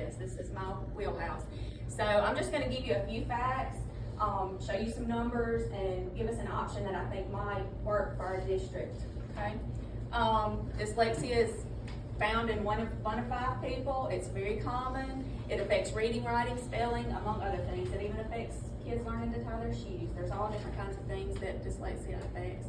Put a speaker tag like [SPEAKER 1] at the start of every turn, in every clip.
[SPEAKER 1] this. This is my wheelhouse. So I'm just going to give you a few facts, show you some numbers, and give us an option that I think might work for our district. Okay. Dyslexia is found in one of 5 people. It's very common. It affects reading, writing, spelling, among other things. It even affects kids learning to tie their shoes. There's all different kinds of things that dyslexia affects.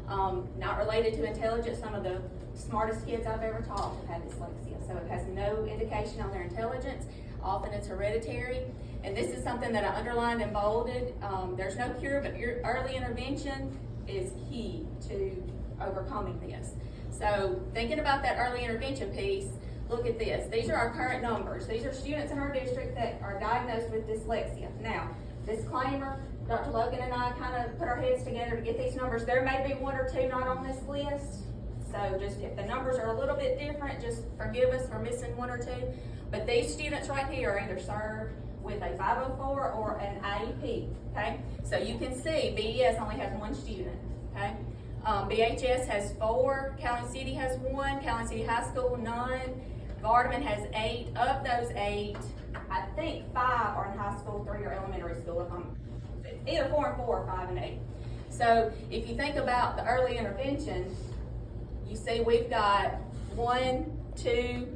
[SPEAKER 1] Not related to intelligence. Some of the smartest kids I've ever taught have had dyslexia. So it has no indication on their intelligence. Often it's hereditary. And this is something that I underlined and bolded. There's no cure, but early intervention is key to overcoming this. So thinking about that early intervention piece, look at this. These are our current numbers. These are students in our district that are diagnosed with dyslexia. Now, disclaimer, Dr. Logan and I kind of put our heads together to get these numbers. There may be 1 or 2 not on this list. So just if the numbers are a little bit different, just forgive us for missing 1 or 2. But these students right here are either served with a 504 or an IEP, okay? So you can see BES only has 1 student, okay? BHS has 4, Calhoun City has 1, Calhoun City High School none, Vardaman has 8. Of those 8, I think 5 are in high school, 3 are elementary school. If I'm either 4 and 4 or 5 and 8. So if you think about the early intervention, you see we've got 1, 2,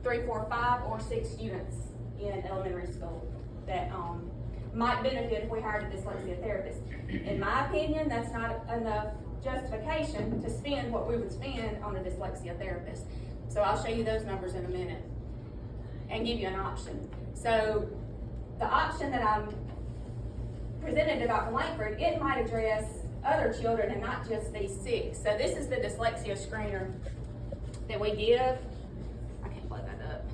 [SPEAKER 1] 3, 4, 5, or 6 students in elementary school that might benefit if we hired a dyslexia therapist. In my opinion, that's not enough justification to spend what we would spend on a dyslexia therapist. So I'll show you those numbers in a minute and give you an option. So the option that I'm presented to Dr. Langford, it might address other children and not just these 6. So this is the dyslexia screener that we give. I can't plug that up.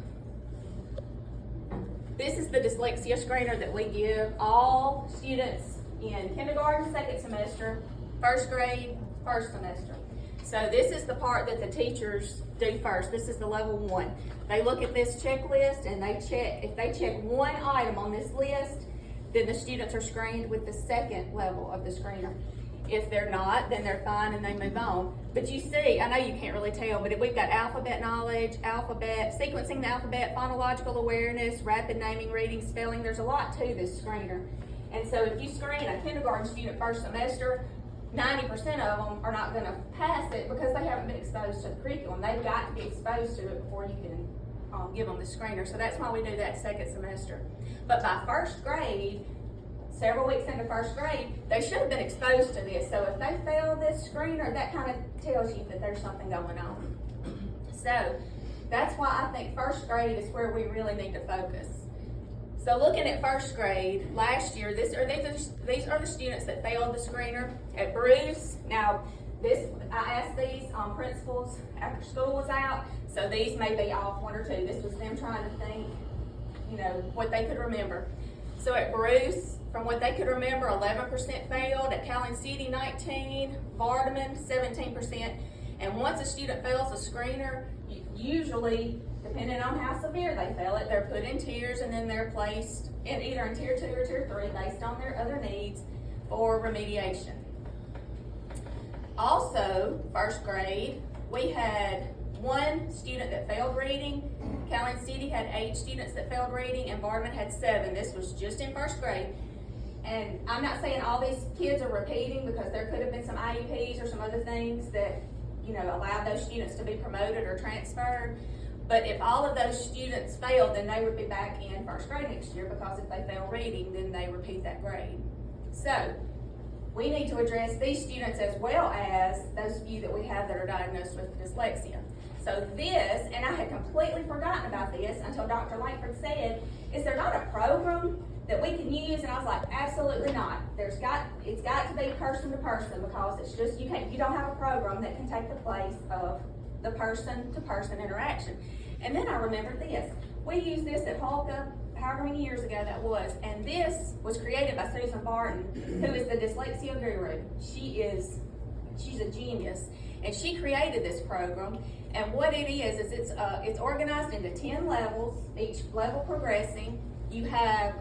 [SPEAKER 1] This is the dyslexia screener that we give all students in kindergarten, 2nd semester, 1st grade, 1st semester. So this is the part that the teachers do first. This is the level 1. They look at this checklist and they check, if they check 1 item on this list, then the students are screened with the 2nd level of the screener. If they're not, then they're fine and they move on. But you see, I know you can't really tell, but we've got alphabet knowledge, sequencing the alphabet, phonological awareness, rapid naming, reading, spelling. There's a lot to this screener. And so if you screen a kindergarten student 1st semester, 90% of them are not going to pass it because they haven't been exposed to the curriculum. They've got to be exposed to it before you can give them the screener. So that's why we do that 2nd semester. But by 1st grade, several weeks into 1st grade, they should have been exposed to this. So if they fail this screener, that kind of tells you that there's something going on. So that's why I think 1st grade is where we really need to focus. So looking at 1st grade, last year, these are the students that failed the screener at Bruce. Now, I asked these principals after school was out, so these may be off 1 or 2. This was them trying to think, what they could remember. So at Bruce, from what they could remember, 11% failed. At Calhoun City, 19%. Vardaman, 17%. And once a student fails a screener, usually, depending on how severe they fail it, they're put in tiers and then they're placed in either in tier 2 or tier 3 based on their other needs for remediation. Also, 1st grade, we had 1 student that failed reading. Calhoun City had 8 students that failed reading, and Vardaman had 7. This was just in 1st grade. And I'm not saying all these kids are repeating because there could have been some IEPs or some other things that, allowed those students to be promoted or transferred. But if all of those students failed, then they would be back in 1st grade next year because if they fail reading, then they repeat that grade. So we need to address these students as well as those few that we have that are diagnosed with dyslexia. So this, and I had completely forgotten about this until Dr. Langford said, is there not a program that we can use? And I was like, absolutely not. It's got to be person to person because it's just, you don't have a program that can take the place of the person to person interaction. And then I remembered this. We used this at Holka however many years ago that was, and this was created by Susan Barton, who is the dyslexia guru. She's a genius, and she created this program. And what it is it's organized into 10 levels, each level progressing. You have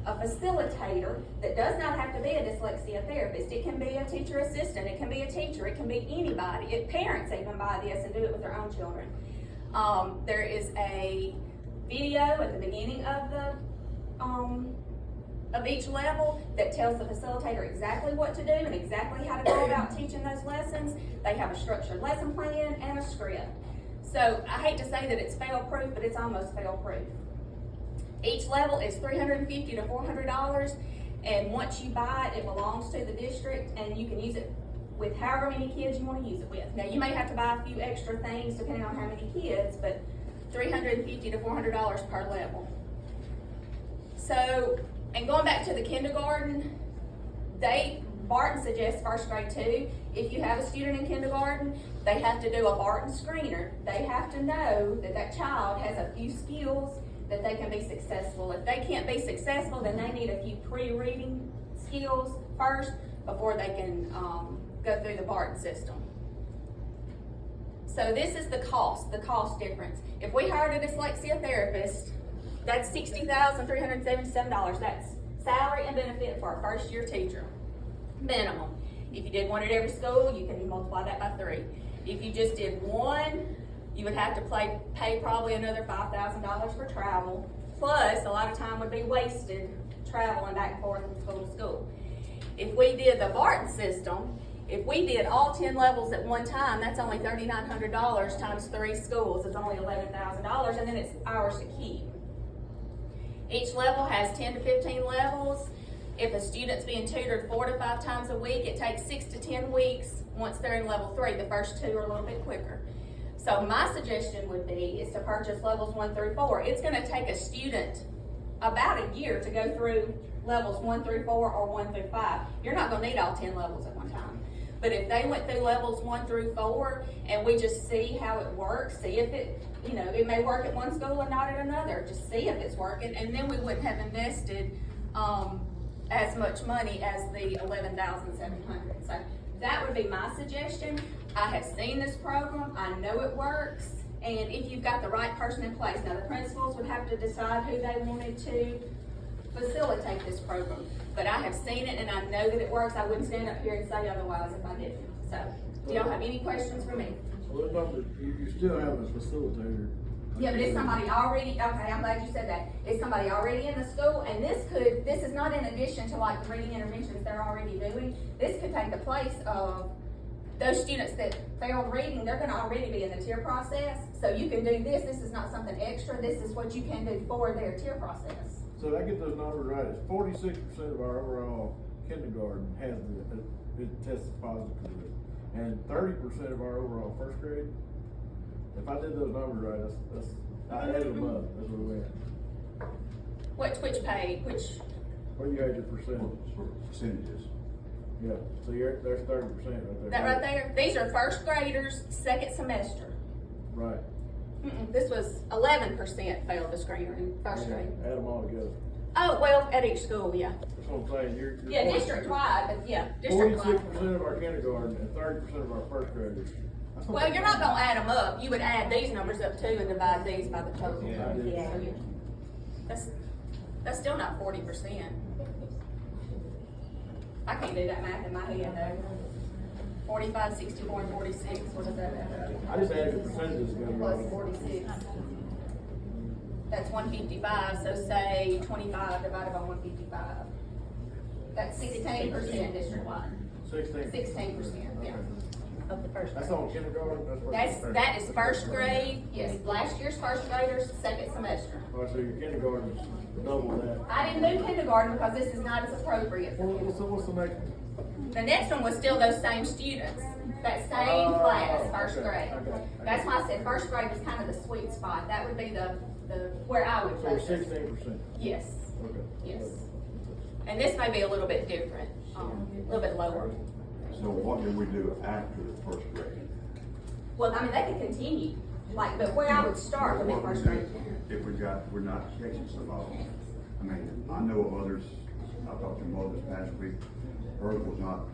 [SPEAKER 1] a facilitator that does not have to be a dyslexia therapist. It can be a teacher assistant, it can be a teacher, it can be anybody. Parents even buy this and do it with their own children. There is a video at the beginning of each level that tells the facilitator exactly what to do and exactly how to go about teaching those lessons. They have a structured lesson plan and a script. So I hate to say that it's fail-proof, but it's almost fail-proof. Each level is $350 to $400, and once you buy it, it belongs to the district, and you can use it with however many kids you want to use it with. Now, you may have to buy a few extra things depending on how many kids, but $350 to $400 per level. So, and going back to the kindergarten, Barton suggests first grade too. If you have a student in kindergarten, they have to do a Barton screener. They have to know that that child has a few skills that they can be successful. If they can't be successful, then they need a few pre-reading skills first before they can go through the Barton system. So this is the cost difference. If we hired a dyslexia therapist, that's $60,377. That's salary and benefit for a first year teacher, minimum. If you did one at every school, you can multiply that by 3. If you just did one, you would have to pay probably another $5,000 for travel, plus a lot of time would be wasted traveling back and forth from school to school. If we did the Barton system, if we did all 10 levels at one time, that's only $3,900 times 3 schools. It's only $11,000, and then it's ours to keep. Each level has 10 to 15 levels. If a student's being tutored 4 to 5 times a week, it takes 6 to 10 weeks once they're in level 3. The first 2 are a little bit quicker. So my suggestion would be is to purchase levels 1 through 4. It's going to take a student about a year to go through levels 1 through 4 or 1 through 5. You're not going to need all 10 levels at one time. But if they went through levels 1 through 4 and we just see how it works, see if it, it may work at one school and not at another, just see if it's working, and then we wouldn't have invested as much money as the $11,700. So that would be my suggestion. I have seen this program, I know it works, and if you've got the right person in place, now the principals would have to decide who they wanted to facilitate this program. But I have seen it and I know that it works. I wouldn't stand up here and say otherwise if I didn't. So, do y'all have any questions for me?
[SPEAKER 2] Well, you still have a facilitator.
[SPEAKER 1] Yeah, but it's somebody already, okay, I'm glad you said that. It's somebody already in the school, and this is not in addition to like the reading interventions they're already doing. This could take the place of those students that failed reading. They're gonna already be in the tier process. So you can do this. This is not something extra. This is what you can do for their tier process.
[SPEAKER 2] So I get those numbers right. It's 46% of our overall kindergarten has it tested positive for it, and 30% of our overall first grade. If I did those numbers right, that's I added them up. That's what we had.
[SPEAKER 1] Which page?
[SPEAKER 2] Where you had your
[SPEAKER 3] Percentages.
[SPEAKER 2] Yeah. So there's 30% right there.
[SPEAKER 1] That right there. These are first graders, second semester.
[SPEAKER 2] Right.
[SPEAKER 1] This was 11% failed the screener in first grade.
[SPEAKER 2] Add them all together.
[SPEAKER 1] Oh, well, at each school, yeah.
[SPEAKER 2] That's what I'm saying. You're
[SPEAKER 1] Yeah, district-wide, but yeah, district-wide.
[SPEAKER 2] 46% of our kindergarten and 30% of our first graders.
[SPEAKER 1] Well, you're not gonna add them up. You would add these numbers up too and divide these by the total.
[SPEAKER 2] Yeah, I did.
[SPEAKER 1] So, yeah. That's still not 40%. I can't do that math in my head though. 45, 64, and 46, what is that?
[SPEAKER 2] I just added the percentages together.
[SPEAKER 1] Plus 46. That's 155, so say 25 divided by 155. That's 16% district-wide. 16%, yeah. Of the first grade.
[SPEAKER 2] That's on kindergarten?
[SPEAKER 1] That is first grade, yes, last year's first graders, second semester.
[SPEAKER 2] Oh, so your kindergarten's double that.
[SPEAKER 1] I didn't do kindergarten because this is not as appropriate for
[SPEAKER 2] So
[SPEAKER 1] kids.
[SPEAKER 2] what's the next?
[SPEAKER 1] The next one was still those same students, that same class, first
[SPEAKER 2] okay,
[SPEAKER 1] grade.
[SPEAKER 2] okay.
[SPEAKER 1] That's why I said first grade was kind of the sweet spot. That would be the where I would
[SPEAKER 2] So
[SPEAKER 1] focus.
[SPEAKER 2] 16%.
[SPEAKER 1] Yes,
[SPEAKER 2] Okay.
[SPEAKER 1] yes. And this may be a little bit different, a little bit lower.
[SPEAKER 3] So what do we do after the first grade?
[SPEAKER 1] Well, I mean, they could continue, but where I would start would be
[SPEAKER 3] What we
[SPEAKER 1] first
[SPEAKER 3] do
[SPEAKER 1] grade.
[SPEAKER 3] If we're not catching somebody. I mean, I know of others, I talked to a mother this past week, hers was not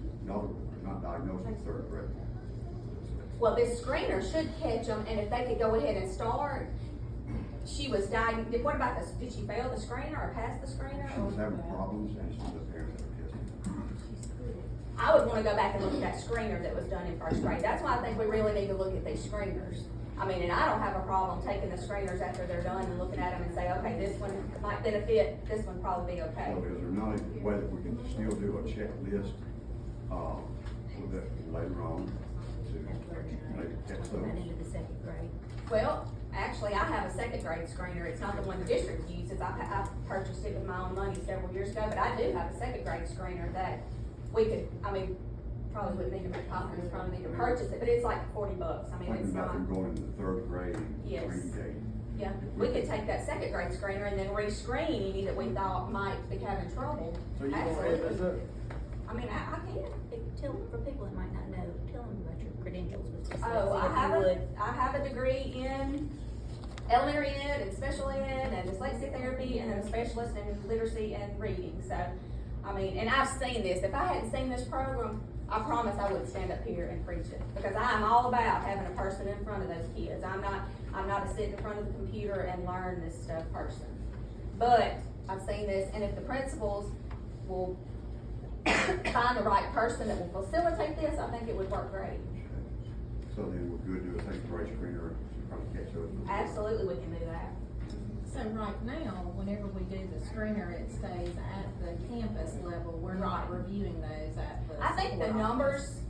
[SPEAKER 3] diagnosed in third grade.
[SPEAKER 1] Well, this screener should catch them, and if they could go ahead and start, she was dying. What about this? Did she fail the screener or pass the screener?
[SPEAKER 3] She was having problems and some of the parents that were testing.
[SPEAKER 1] I would want to go back and look at that screener that was done in first grade. That's why I think we really need to look at these screeners. I mean, and I don't have a problem taking the screeners after they're done and looking at them and say, okay, this one might benefit, this one probably be okay.
[SPEAKER 3] So is there not a way that we can still do a checklist, with that later on to maybe catch those?
[SPEAKER 4] Into the second grade.
[SPEAKER 1] Well, actually, I have a second grade screener. It's not the one the district uses. I purchased it with my own money several years ago, but I do have a second grade screener that we could, I mean, probably wouldn't need to make copies, probably need to purchase it, but it's like $40. I mean,
[SPEAKER 3] Thinking
[SPEAKER 1] it's
[SPEAKER 3] about
[SPEAKER 1] not.
[SPEAKER 3] them going into the third grade and
[SPEAKER 1] Yes.
[SPEAKER 3] green gate.
[SPEAKER 1] Yeah, we could take that second grade screener and then rescreen any that we thought might be having trouble.
[SPEAKER 2] So you gonna add this up?
[SPEAKER 1] I mean, I can.
[SPEAKER 4] Tell them, for people that might not know, tell them about your credentials with dyslexia,
[SPEAKER 1] Oh,
[SPEAKER 4] if you would.
[SPEAKER 1] I have a degree in elementary ed and special ed and dyslexia therapy and then a specialist in literacy and reading. So, I mean, and I've seen this. If I hadn't seen this program, I promise I wouldn't stand up here and preach it, because I'm all about having a person in front of those kids. I'm not a sit in front of the computer and learn this stuff person. But I've seen this, and if the principals will find the right person that will facilitate this, I think it would work great.
[SPEAKER 3] So then we're good to do a second grade screener to probably catch those.
[SPEAKER 1] Absolutely, we can do that.
[SPEAKER 5] So right now, whenever we do the screener, it stays at the campus level, we're not reviewing those at the.
[SPEAKER 1] I think the
[SPEAKER 5] support
[SPEAKER 1] numbers,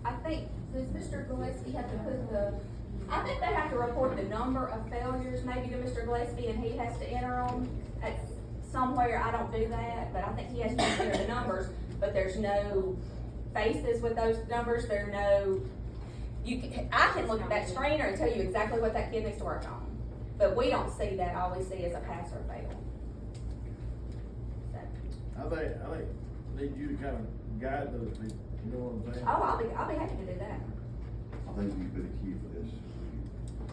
[SPEAKER 1] does Mr. Gillespie have to put I think they have to report the number of failures maybe to Mr. Gillespie, and he has to enter them at somewhere. I don't do that, but I think he has to enter the numbers, but there's no faces with those numbers. There's no, I can look at that screener and tell you exactly what that kid needs to work on, but we don't see that. All we see is a pass or fail. So.
[SPEAKER 2] I think need you to kind of guide those people, you know what I'm saying?
[SPEAKER 1] Oh, I'll be happy to do that.
[SPEAKER 3] I think you've been the key for this.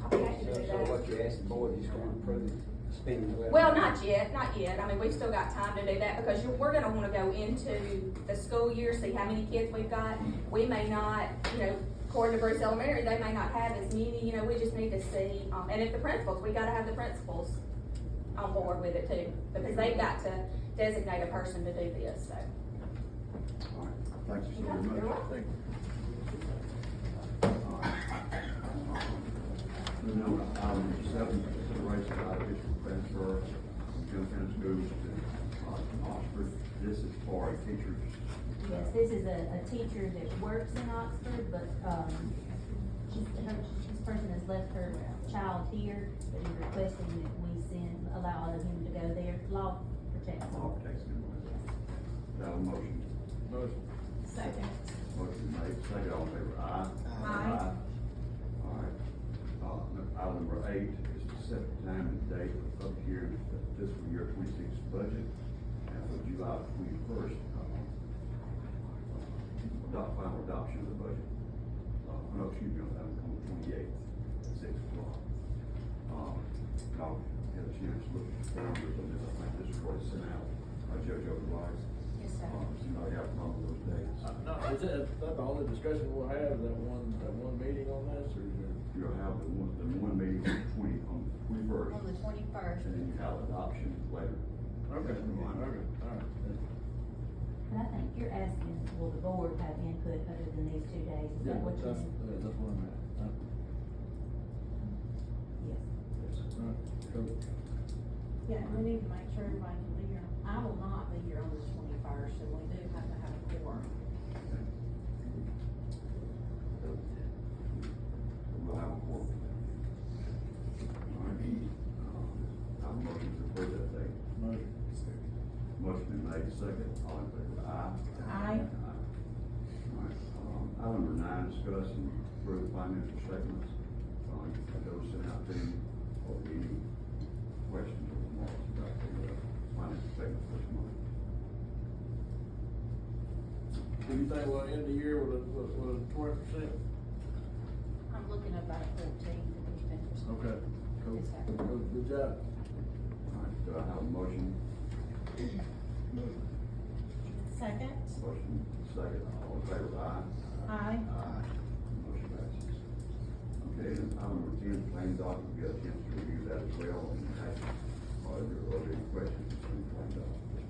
[SPEAKER 1] I'll be happy to do
[SPEAKER 6] So
[SPEAKER 1] that.
[SPEAKER 6] what you're asking for is going to approve spending.
[SPEAKER 1] Well, not yet. I mean, we've still got time to do that, because we're gonna wanna go into the school year, see how many kids we've got. We may not, according to Bruce Elementary, they may not have as many, we just need to see, and if the principals, we gotta have the principals on board with it too, because they've got to designate a person to do this, so.
[SPEAKER 3] All right, thank you so
[SPEAKER 1] Okay,
[SPEAKER 3] very
[SPEAKER 1] you're
[SPEAKER 3] much.
[SPEAKER 1] welcome.
[SPEAKER 2] Thank you.
[SPEAKER 3] Moving on to item 7, consideration of out-of-district transfer from Johnstown Schools to Oxford. This is for a teacher's.
[SPEAKER 4] Yes, this is a teacher that works in Oxford, but, this person has left her child here, but is requesting that we allow him to go there. Law protects him.
[SPEAKER 3] Law protection. Do I have a motion?
[SPEAKER 2] Motion.
[SPEAKER 5] Second.
[SPEAKER 3] Motion made, second, all in favor, aye?
[SPEAKER 5] Aye.
[SPEAKER 3] All right. Item number 8 is to set the time and date of hearing the fiscal year 26 budget, and for July 21st, final adoption of the budget. No, excuse me, on the 28th, at 6 o'clock. I'll get a chance to look at the numbers on this. I think this is what is sent out by Judge Overwise.
[SPEAKER 1] Yes, sir.
[SPEAKER 3] Somebody have a problem with those dates?
[SPEAKER 2] No, is that the only discussion we'll have, that one meeting on this, or is there?
[SPEAKER 3] You'll have the one meeting on the 21st.
[SPEAKER 5] On the 21st.
[SPEAKER 3] And then you have adoption later.
[SPEAKER 2] Okay, all right.
[SPEAKER 4] But I think you're asking, will the board have input other than these 2 days? Is
[SPEAKER 2] Yeah,
[SPEAKER 4] that what you
[SPEAKER 2] that's
[SPEAKER 4] mean?
[SPEAKER 2] what I'm at.
[SPEAKER 4] Yes.
[SPEAKER 2] All right, cool.
[SPEAKER 5] Yeah, we need to make sure everybody can be here. I will not be here on the 21st, and we do have to have a quorum.
[SPEAKER 3] We'll have a quorum. All right. I have a motion to approve that date.
[SPEAKER 2] Motion.
[SPEAKER 3] Motion been made, second, all in favor, aye?
[SPEAKER 5] Aye.
[SPEAKER 3] All right, item number 9, discuss and approve financial statements. Those sent out to you, or any questions or remarks about the financial statements this month?
[SPEAKER 2] Do you think we'll end the year with a 20%?
[SPEAKER 5] I'm looking at about 14 to be finished.
[SPEAKER 2] Okay, cool.
[SPEAKER 5] Yes, sir.
[SPEAKER 2] Good job.
[SPEAKER 3] All right, do I have a motion?
[SPEAKER 5] Second.
[SPEAKER 3] Motion second, all in favor, aye?
[SPEAKER 5] Aye.
[SPEAKER 3] Motion passes. Okay, then item number 10, claim document, we got a chance to review that as well, and are there any questions on the claim document?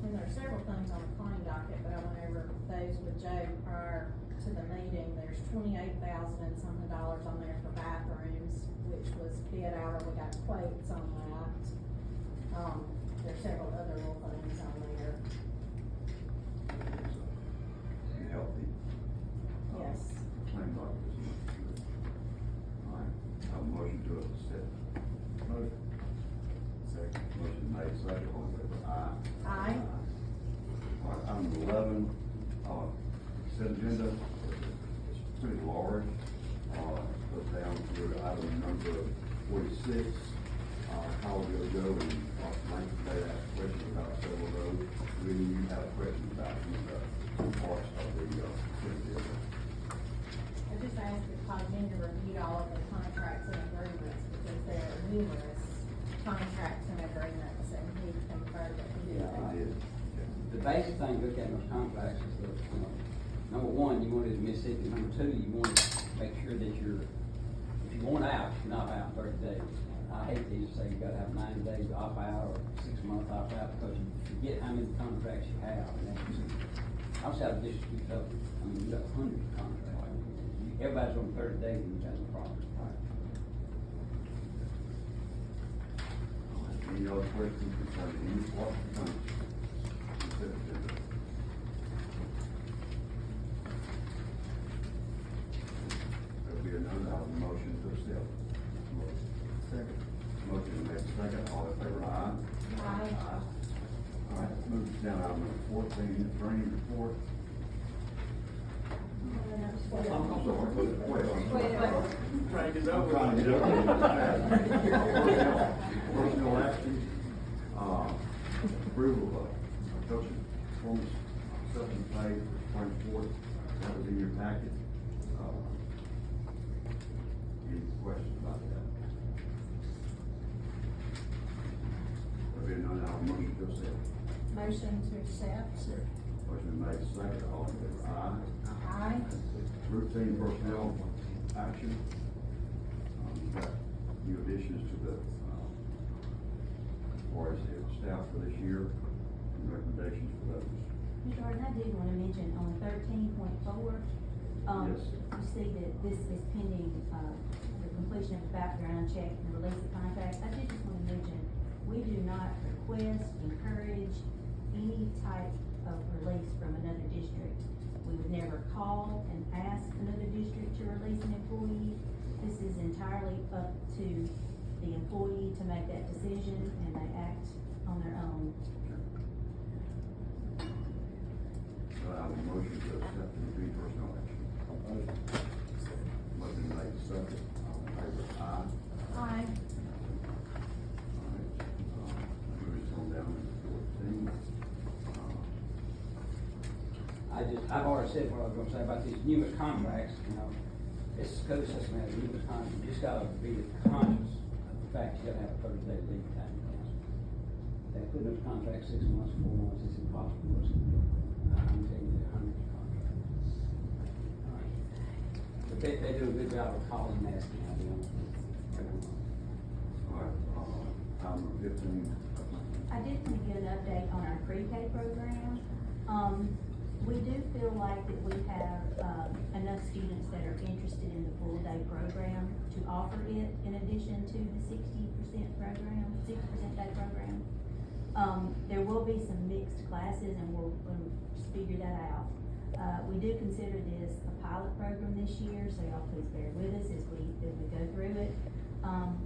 [SPEAKER 5] And there are several things on the claim docket, but I went over those with Joe prior to the meeting, there's $28,000 and something dollars on there for bathrooms, which was bid out, or we got quotes on that. There's several other little things on there.
[SPEAKER 3] It's healthy.
[SPEAKER 5] Yes.
[SPEAKER 3] Claim documents. Alright, have a motion to accept.
[SPEAKER 2] Motion. Second.
[SPEAKER 3] Motion made, second, all in favor, aye.
[SPEAKER 5] Aye.
[SPEAKER 3] Alright, item 11, consent agenda, it's pretty large, goes down to item number 46. How we'll go and, Frank today asked a question about several of those. Do you have a question about any of the parts of the, consent agenda?
[SPEAKER 5] I just asked if Todd Bender reviewed all of the contracts and agreements, because there are numerous contracts and agreements, and he confirmed that he did
[SPEAKER 6] Yeah,
[SPEAKER 5] that.
[SPEAKER 3] I did.
[SPEAKER 6] The basic thing to look at in those contracts is that, number one, you want it to Mississippi, number two, you want to make sure that if you want out, you're not out in 30 days. I hate these to say you gotta have 90 days opt out or 6 months opt out, because you forget how many contracts you have, and that's just, I was out of district up, I mean, you got hundreds of contracts. Everybody's on 30 days and you got no problem.
[SPEAKER 3] Any other questions concerning any part of the consent agenda? There'll be another, I'll have a motion to accept.
[SPEAKER 2] Second.
[SPEAKER 3] Motion made, second, all in favor, aye.
[SPEAKER 5] Aye.
[SPEAKER 3] All right, move down to item number 14, training report. I'm sorry, well,
[SPEAKER 2] Trying to get
[SPEAKER 3] I'm
[SPEAKER 2] over.
[SPEAKER 3] trying to get over. Personnel action, approval of coaching performance assessment pay for spring sport, that was in your packet. Any questions about that? There being none, I'll motion to accept.
[SPEAKER 5] Motion to accept.
[SPEAKER 3] Motion made, second, all in favor, aye.
[SPEAKER 5] Aye.
[SPEAKER 3] Routine personnel action. We've got new additions to the, as far as the staff for this year, and recommendations for those.
[SPEAKER 4] Mr. Harden, I did wanna mention on 13.4,
[SPEAKER 3] Yes.
[SPEAKER 4] you see that this is pending, the completion of the background check and release of contracts. I did just wanna mention, we do not request, encourage any type of release from another district. We would never call and ask another district to release an employee. This is entirely up to the employee to make that decision, and they act on their own.
[SPEAKER 3] So I have a motion to accept the routine personnel action. Motion made, second, all in favor, aye.
[SPEAKER 5] Aye.
[SPEAKER 3] All right, moving on down to 14.
[SPEAKER 6] I've already said what I was gonna say about these numerous contracts, this code system has numerous contracts, you just gotta be conscious of the fact you gotta have a 30-day lead time. They put those contracts 6 months, 4 months, it's impossible. I'm telling you, there are hundreds of contracts. All right. But they do a good job of calling and asking how they want to.
[SPEAKER 3] All right, item number 15.
[SPEAKER 4] I did want to get an update on our pre-K program. We do feel like that we have, enough students that are interested in the full-day program to offer it in addition to the 60% day program. There will be some mixed classes, and we'll figure that out. We do consider this a pilot program this year, so y'all please bear with us as we go through it.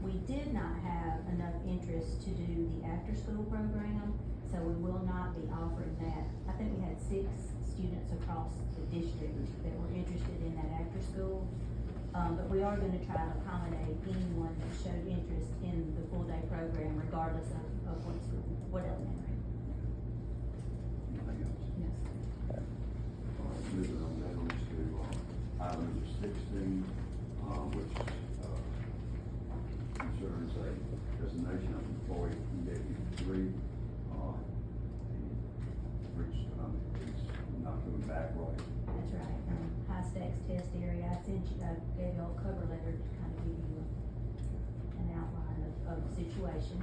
[SPEAKER 4] We did not have enough interest to do the after-school program, so we will not be offering that. I think we had 6 students across the district that were interested in that after-school. But we are gonna try to accommodate anyone that showed interest in the full-day program regardless of what school, what elementary.
[SPEAKER 3] Anything else?
[SPEAKER 4] Yes.
[SPEAKER 3] All right, moving on down to, item number 16, which, concerns a designation of employee EAP 3. He's not coming back, right?
[SPEAKER 4] That's right, high stakes test area, I gave you a cover letter to kind of give you an outline of the situation.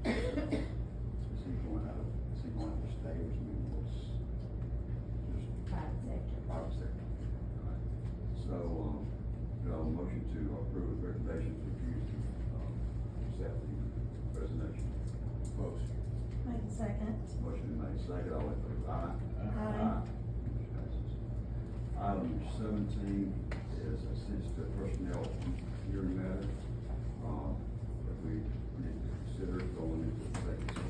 [SPEAKER 3] Is he going out of the state, or is he what's just
[SPEAKER 4] Private sector.
[SPEAKER 3] private sector? So, do I have a motion to approve the recommendation to refuse to, accept the resignation?
[SPEAKER 2] Motion.
[SPEAKER 5] Make a second.
[SPEAKER 3] Motion made, second, all in favor, aye?
[SPEAKER 5] Aye.
[SPEAKER 3] Motion passes. Item 17 is assist to personnel hearing matter. That we need to consider going into executive